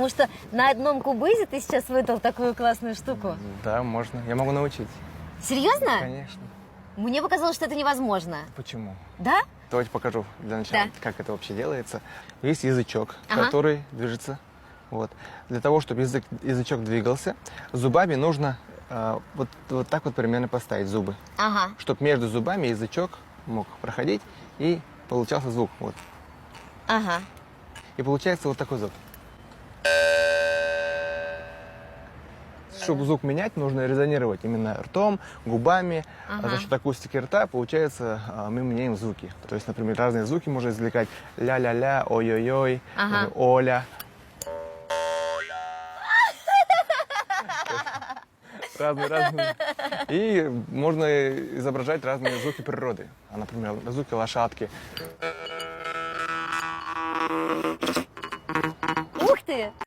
Потому что на одном кубызе ты сейчас выдал такую классную штуку. Да, можно. Я могу научить. Серьезно? Конечно. Мне показалось, что это невозможно. Почему? Да? Давайте покажу для начала, Да. как это вообще делается. Есть язычок, Ага. который движется. Вот. Для того, чтобы язычок двигался, зубами нужно вот так вот примерно поставить зубы. Ага. Чтобы между зубами язычок мог проходить и получался звук. Вот. Ага. И получается вот такой звук. Чтобы звук менять, нужно резонировать именно ртом, губами. Ага. А за счет акустики рта, получается, мы меняем звуки. То есть, например, разные звуки можно извлекать. Ля-ля-ля, ой-ой-ой, Ага. оля. Разные. И можно изображать разные звуки природы. Например, звуки лошадки.